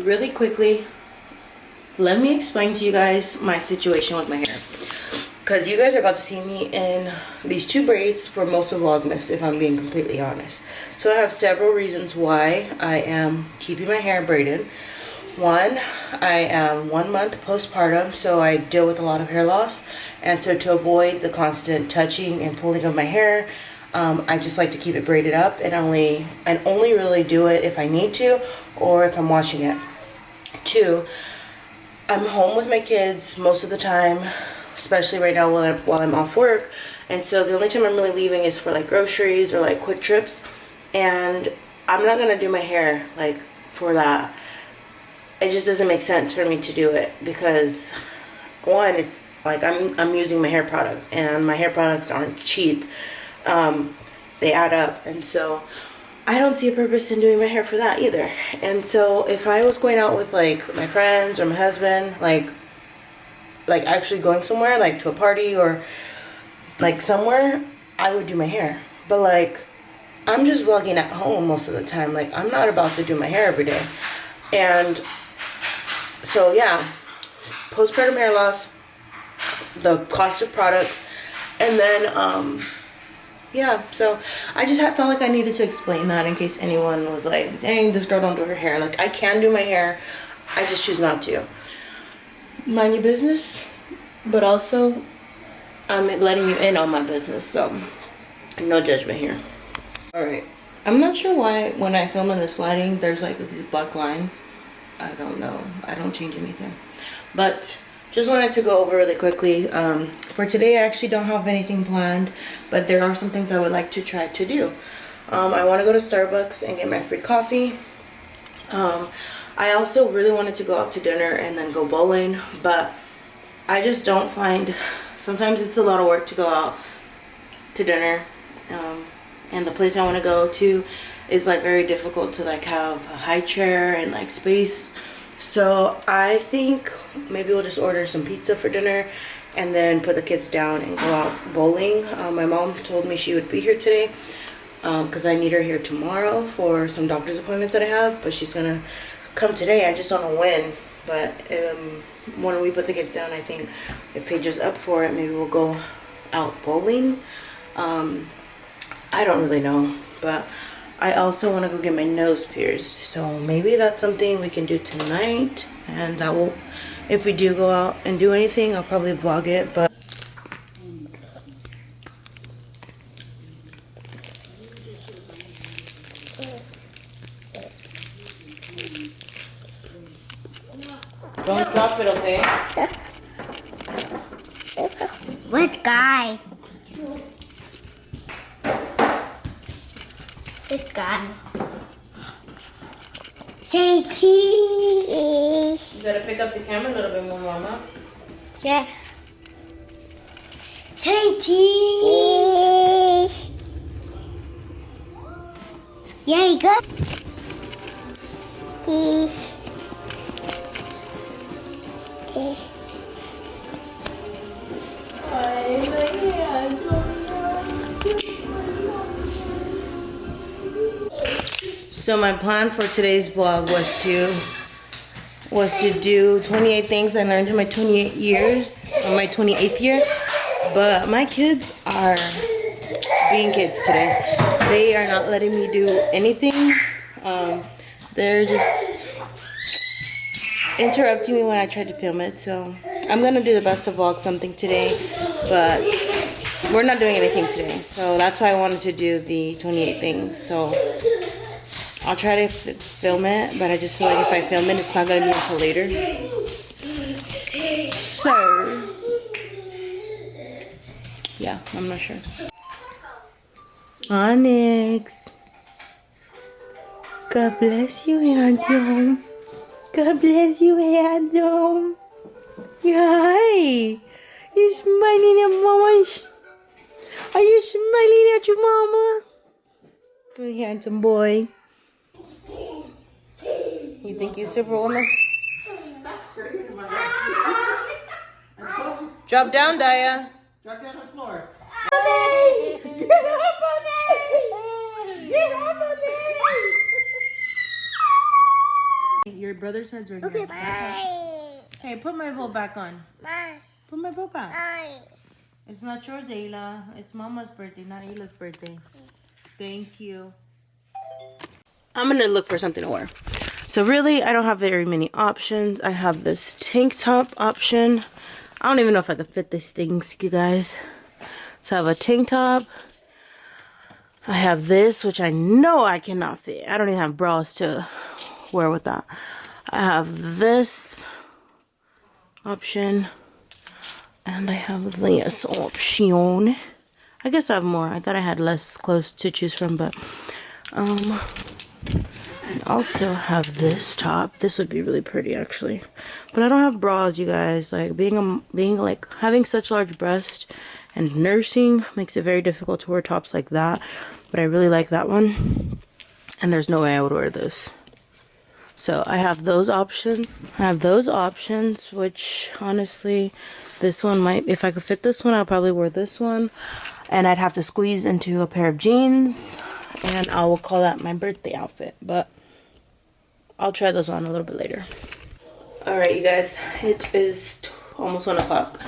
really quickly, let me explain to you guys my situation with my hair. Because you guys are about to see me in these two braids for most of Vlogmas, if I'm being completely honest. So I have several reasons why I am keeping my hair braided. One, I am 1 month postpartum, so I deal with a lot of hair loss. And so to avoid the constant touching and pulling of my hair, I just like to keep it braided up and only really do it if I need to or if I'm washing it. Two, I'm home with my kids most of the time, especially right now while I'm off work, and so the only time I'm really leaving is for like groceries or like quick trips, and I'm not gonna do my hair like for that. It just doesn't make sense for me to do it because one, it's like I'm using my hair product, and my hair products aren't cheap. They add up, and so I don't see a purpose in doing my hair for that either. And so if I was going out with like my friends or my husband, like actually going somewhere, like to a party or like somewhere, I would do my hair. But like, I'm just vlogging at home most of the time. Like, I'm not about to do my hair every day. And so yeah, postpartum hair loss, the cost of products, and then yeah, so I just felt like I needed to explain that in case anyone was like, dang, this girl don't do her hair. Like, I can do my hair, I just choose not to. Mind your business, but also I'm letting you in on my business, so no judgment here. Alright, I'm not sure why when I film in this lighting there's like these black lines. I don't know, I don't change anything, but just wanted to go over really quickly. For today I actually don't have anything planned, but there are some things I would like to try to do. I want to go to Starbucks and get my free coffee. I also really wanted to go out to dinner and then go bowling, but I just don't find, sometimes it's a lot of work to go out to dinner, and the place I want to go to is like very difficult to like have a high chair and like space. So I think maybe we'll just order some pizza for dinner and then put the kids down and go out bowling. My mom told me she would be here today because I need her here tomorrow for some doctor's appointments that I have, but she's gonna come today. I just don't know when, but when we put the kids down, I think if Paige is up for it, maybe we'll go out bowling. I don't really know, but I also want to go get my nose pierced, so maybe that's something we can do tonight, and that will, if we do go out and do anything, I'll probably vlog it. But don't drop it, okay? What guy? This guy. Say cheese. You gotta pick up the camera a little bit more, Mama. Yeah. Say cheese. Yeah, you good? Cheese. Okay. So my plan for today's vlog was to do 28 things I learned in my 28 years, or my 28th year. But my kids are being kids today. They are not letting me do anything. They're just interrupting me when I tried to film it. So I'm gonna do the best to vlog something today, but we're not doing anything today. So that's why I wanted to do the 28 things. So I'll try to film it, but I just feel like if I film it, it's not going to be until later. So, yeah, I'm not sure. Onyx. God bless you, Adam. God bless you, Adam. Hi. You're smiling at Mama. Are you smiling at your mama? Good handsome boy. You think you're Superwoman? Drop down, Daya. Drop down on the floor. Get off of me! Get off of me! Get off of me! Your brother brother's head's right Okay, here. bye. Hey, put my bow back on. Bye. Put my bow back. Bye. It's not yours, Ayla. It's Mama's birthday, not Ayla's birthday. Thank you. I'm gonna look for something to wear. So really, I don't have very many options. I have this tank top option. I don't even know if I can fit these things, you guys. So I have a tank top. I have this, which I know I cannot fit. I don't even have bras to wear with that. I have this option. And I have this option. I guess I have more. I thought I had less clothes to choose from, but and also have this top. This would be really pretty actually. But I don't have bras, you guys. Like being like having such large breasts and nursing makes it very difficult to wear tops like that. But I really like that one. And there's no way I would wear this. So I have those options. I have those options, which honestly, this one might, if I could fit this one, I'll probably wear this one. And I'd have to squeeze into a pair of jeans. And I will call that my birthday outfit. But I'll try those on a little bit later. Alright, you guys. It is almost 1 o'clock.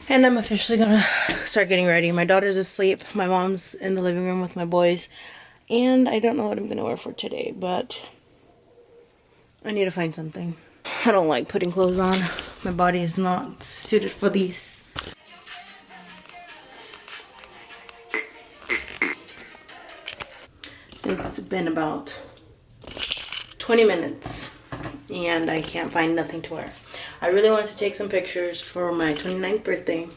And I'm officially gonna start getting ready. My daughter's asleep. My mom's in the living room with my boys. And I don't know what I'm gonna wear for today, but I need to find something. I don't like putting clothes on. My body is not suited for these. It's been about 20 minutes and I can't find nothing to wear. I really wanted to take some pictures for my 29th birthday,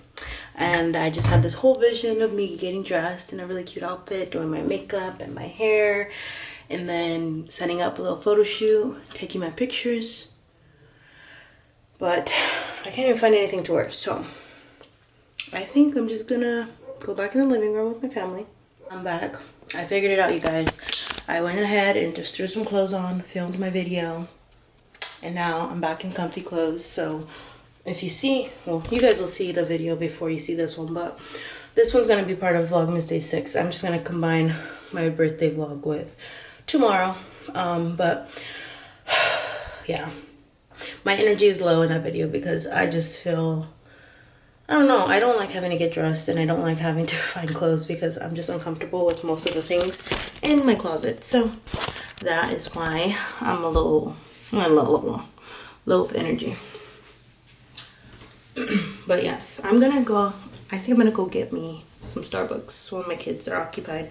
and I just had this whole vision of me getting dressed in a really cute outfit, doing my makeup and my hair, and then setting up a little photo shoot, taking my pictures. But I can't even find anything to wear, so I think I'm just gonna go back in the living room with my family. I'm back. I figured it out, you guys. I went ahead and just threw some clothes on, filmed my video, and now I'm back in comfy clothes. So if you see, well, you guys will see the video before you see this one, but this one's gonna be part of Vlogmas Day 6. I'm just gonna combine my birthday vlog with tomorrow. But yeah, my energy is low in that video because I just feel, I don't know, I don't like having to get dressed, and I don't like having to find clothes because I'm just uncomfortable with most of the things in my closet. So that is why I'm a little low of energy. But yes, I'm gonna go, I think I'm gonna go get me some Starbucks while my kids are occupied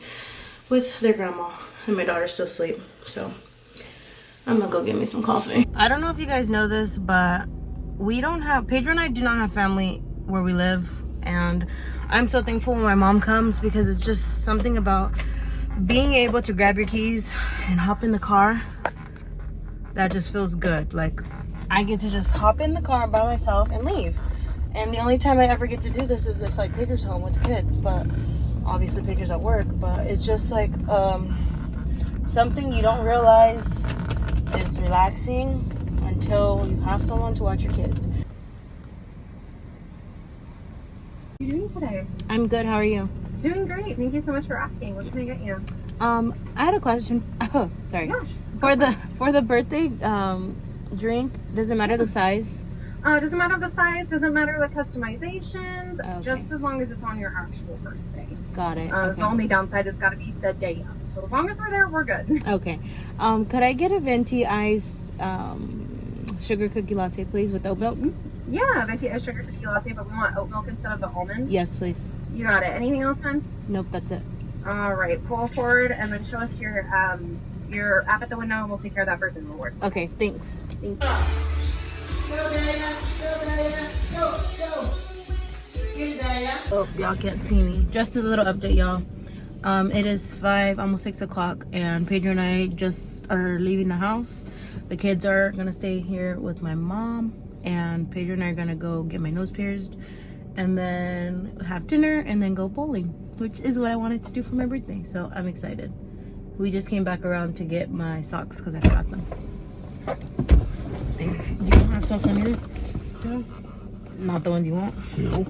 with their grandma and my daughter's still asleep. So I'm gonna go get me some coffee. I don't know if you guys know this, but we don't have, Pedro and I do not have family where we live, and I'm so thankful when my mom comes because it's just something about being able to grab your keys and hop in the car that just feels good. Like I get to just hop in the car by myself and leave. And the only time I ever get to do this is if like Pedro's home with the kids, but obviously Pedro's at work. But it's just like something you don't realize is relaxing until you have someone to watch your kids. How are you doing today? I'm good, how are you? Doing great. Thank you so much for asking. What can I get you? I had a question. Oh, sorry. Gosh, For the birthday drink, does it matter the size? Doesn't matter the size, doesn't matter the customizations, Okay. just as long as it's on your actual birthday. Got it. The Okay. only downside is got to be the day of. So as long as we're there, we're good. Okay. Could I get a venti iced sugar cookie latte, please, with oat milk? Yeah, venti ice sugar cookie latte, but we want oat milk instead of the almond. Yes, please. You got it. Anything else, hon? Nope, that's it. All right, pull forward and then show us your app at the window, and we'll take care of that birthday reward. Okay, thanks. Thank you. Oh, y'all can't see me. Just a little update, y'all. It is 5, almost 6 o'clock, and Pedro and I just are leaving the house. The kids are gonna stay here with my mom, and Pedro and I are gonna go get my nose pierced, and then have dinner, and then go bowling, which is what I wanted to do for my birthday. So I'm excited. We just came back around to get my socks because I forgot them. Thanks. You don't have socks on either? No. Not the ones you want? No.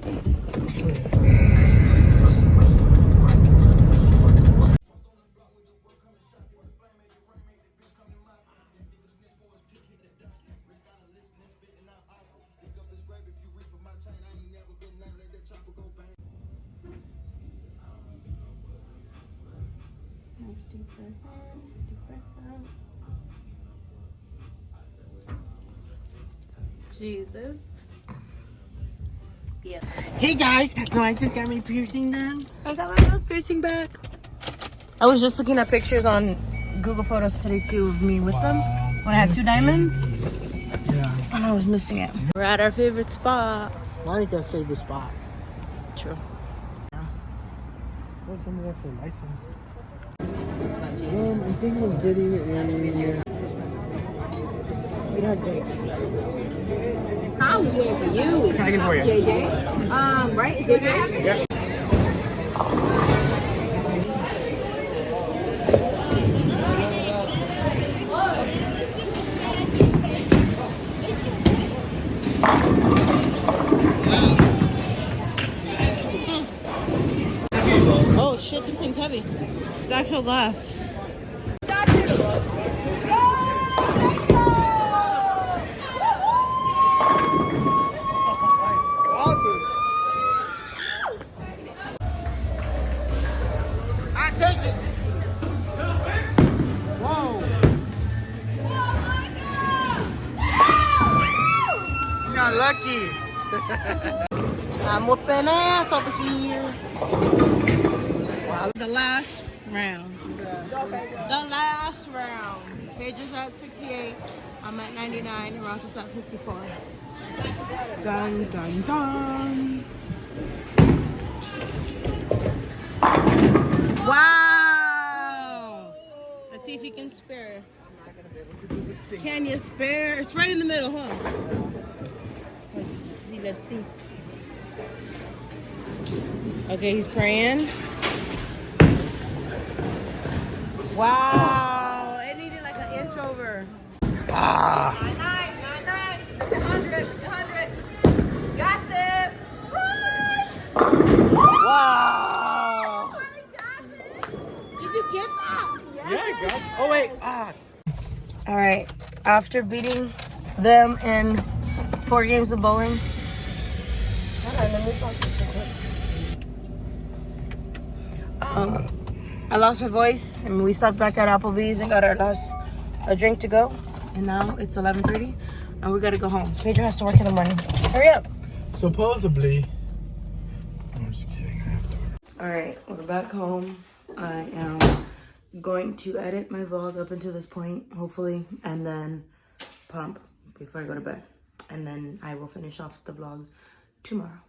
Jesus. Yes. Hey guys, so I just got my piercing done. I got my nose piercing back. I was just looking at pictures on Google Photos today too of me with them when I had 2 diamonds. Yeah. And I was missing it. We're at our favorite spot. Monica's favorite spot. True. What's some of that for license? I'm thinking of getting a... We don't drink. I was waiting for you. I can for you. JJ. Right? JJ? Yeah. Oh shit, this thing's heavy. It's actual glass. I take it. Whoa. You got lucky. I'm whooping ass over here. Wow. The last round. The last round. Paige is at 68. I'm at 99. Ross is at 54. Dun dun dun. Wow. Let's see if he can spare. Can you spare? It's right in the middle, huh? Let's see. Let's see. Okay, he's praying. Wow, it needed like an inch over. 99, 100, 100. Got this. Wow. Did you get that? Yeah, I got. Oh wait. All right, after beating them in 4 games of bowling. Hold on, let me pause this real quick. I lost my voice and we stopped back at Applebee's and got a drink to go. And now it's 11:30 and we gotta go home. Pedro has to work in the morning. Hurry up. Supposedly. I'm just kidding. I have to. All right, we're back home. I am going to edit my vlog up until this point, hopefully, and then pump before I go to bed. And then I will finish off the vlog tomorrow.